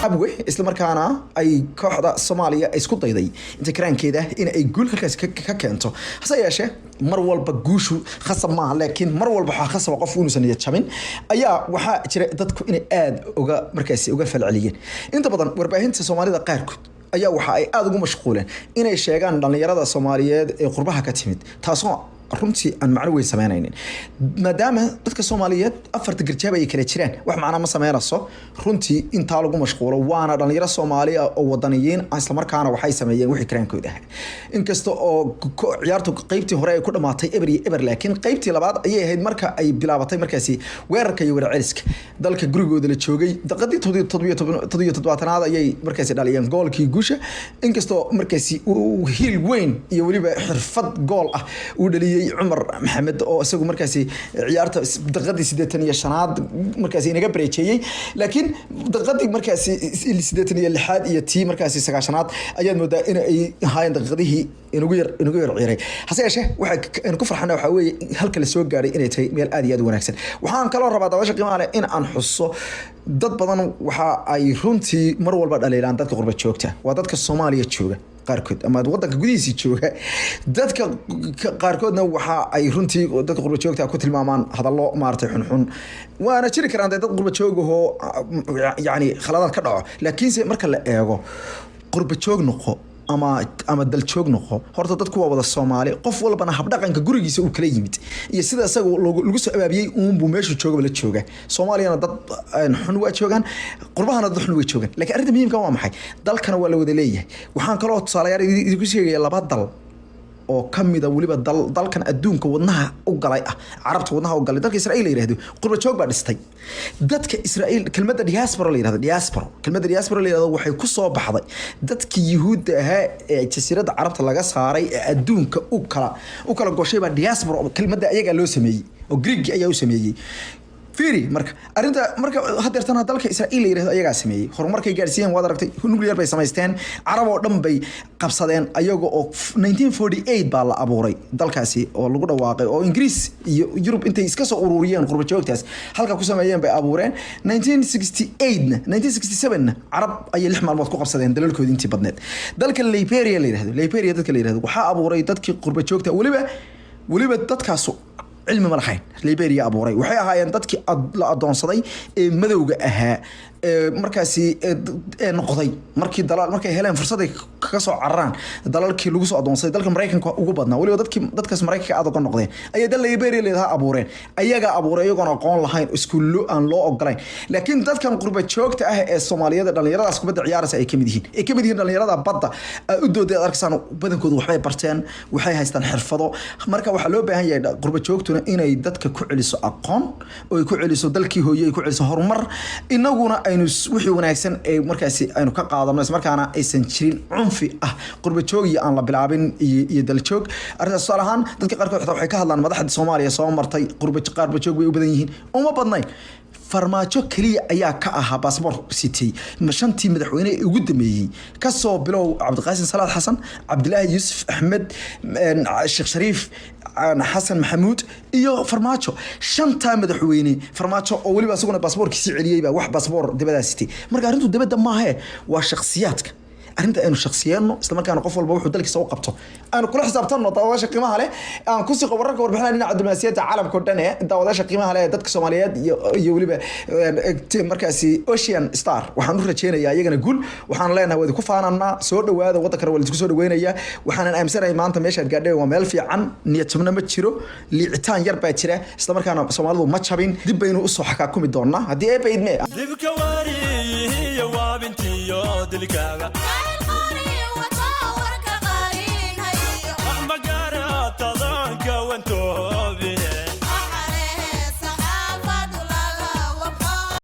abwe isla markaana ay kooxda Soomaaliya isku dayday inta karaankeeda in ay guul halkaas ka keento hase yeeshee mar walba guushu khasab ma laakiin mar walba waxa khasab qof uu sanad jabin ayaa waxa jira dadku in aad uga falceliyeen inta badan warbaahinta Soomaalida qaarkood ayaa waxa ay aad ugu mashquuleen inay sheegaan dhalinyarada Soomaaliyeed ee qurbaha ka timid taasoo runtii aan macno weyn sameynaynin maadaama dadka Soomaaliyeed afarta garjaab ay kala jiraan wax macna ma sameynayso runtii inta lagu mashquulo waana dhalinyaro Soomaali ah oo wadaniyiin isla markaana waxay sameeyeen wixii karaankooda inkasta oo ciyaartu qaybtii hore ay ku dhamaatay eber laakiin qaybtii labaad ayay ahayd marka ay bilaabatay markaasi weerarka iyo weerarceliska dalka gurigooda la joogay daqiiqadii 77aad ayay markaasi dhaliyeen goolkii guusha inkasta markaasi heel weyn iyo waliba xirfad gool ah uu dhaliyay Umar Maxamed oo isagu markaasi ciyaarta daqiiqadii 85aad markaasi inaga bareeyay laakiin daqiiqadii markaasi 86aad iyo tii markaasi 9aad ayaa moodaa in ay haayeen daqiiqadii inugu yar ciiray hase yeeshee waxa ku farxana waxa weeye halka la soo gaaray inay tahay meel aad iyo aad wanaagsan waxaan kala rabaa daawasha qiimaha leh in aan xuso dad badan waxa ay runtii mar walba dhaleelaan dadka qurba joogta waa dadka Soomaaliya jooga qaarkood ama wadanka gudihiisa jooga dadka qaarkoodna waxa ay runtii dadka qurba joogta ku tilmaamaan hadallo maartay xun waana jiri karaan dad qurba joogaho yaani khaladaad ka dhaco laakiin marka la eego qurba joog noqo ama dal joog noqo horta dadku waa wada Soomaali qof walbana hab dhaqanka gurigiisa uu kala yimid iyo sida asaga lagu soo abaabiyay buu meesha jooga la jooga Soomaaliyana dad xun waa joogan qurbahana dad xun way joogan laakiin arrinta muhiimka waa maxay dalkana waa la wada leeyahay waxaan kaloo tusaalayaal idinku sheegay laba dal oo kamida waliba dalkan adduunka wadnaha u galay carabta wadnaha u galay dalka Israa'iil yiraahdo qurba joog baa dhistay dadka Israa'iil kelmadda diaspora la yiraahdo kelmadda diaspora la yiraahdo waxay ku soo baxday dadka Yahuudda ah ee jasiiradda carabta laga saaray ee adduunka u kala gooshay baa diaspora kelmadda ayaga loo sameeyay oo Greek ayaa u sameeyay fiiri marka hadeertana dalka Israa'iil yiraahdo ayaga sameeyay horumarkay gaarsiiyeen waad aragtay nuclear bay sameysteen carab oo dhan bay qabsadeen ayaga oo 1948 baa la abuuray dalkaasi oo lagu dhawaaqay oo Ingiriis iyo Yurub intay iska soo ururiyeen qurba joogtaas halka ku sameeyeen bay abuureen 1967 carab ay 6 maalmood ku qabsadeen dalalkoodii intii badneed dalka Liberia la yiraahdo waxa abuuray dadkii qurba joogta waliba dadkaas علم ملحين ليبيريا أبوري وحيا هاي عندك الأدون صدي مذوق أها مركزي نقضي مركي دلال مركي هلين فرصتي كسو عران دلال كي لوجسو أدون صدي دلك مريكان وجبنا ولي ودك مريكا أدون نقضين أي دل ليبيريا اللي ها أبورين أيجا أبوري يجون أقون لهين اسكولو أن لو أقرين لكن دل كان قرب تشوكت الصومالية دل يرى اسكو بدر عيارس أي كمدين دل يرى بطة أدو دل أركسانو بدن كودو حي برتين وحي هايستان حرفضو مركا وحلو بهاي قرب تشوكت inay dadka ku celiso aqoon oo ay ku celiso dalkii hooyay ku celiso horumar inaguna aynu wixii wanaagsan ee markaasi aynu ka qaadano is markaana aysan jirin cunfi qurba joog iyo aan la bilaabin iyo dal joog arrintaas salahan dadka qaarkood waxay ka hadlaan madaxda Soomaaliya soo martay qurba joog way u badan yihiin uma badnayn farmaajo kaliya ayaa ka ahaa passport city mashantii madaxweyne ugu dameeyay ka soo bilow Cabdiqaasim Salaad Xasan Cabdilaahi Yuusuf Ahmed Sheekh Shariif Xasan Maxamuud iyo farmaajo shanta madaxweyne farmaajo oo waliba asaguna passportkiisa celiyay baa wax passport dibadda city marka arrintu dibadda ma aha waa shakhsiyaadka arrinta aynu shakhsiyeeno isla markaana qof walba wuxuu dalkiisa u qabto aan kula xisaabtanno daawasha qiimaha leh aan ku sii wararka warbixinayna dhinaca diblomaasiyadda caalamka oo dhan daawasha qiimaha leh dadka Soomaaliyeed iyo waliba markaasi Ocean Star waxaan u rajeynayaa iyagana guul waxaan leenahay wada ku faanana soo dhawaada wadanka wala isku soo dhaweynaya waxaan aaminsanahay maanta meesha gaadhay waa meel fiican niyad jabna ma jiro liicitaan yar baa jira isla markaana Soomaalidu ma jabin dib baynu u soo xakaakumi doonaa hadii ay baydme dibka wari ya waa binti yo dilkaaga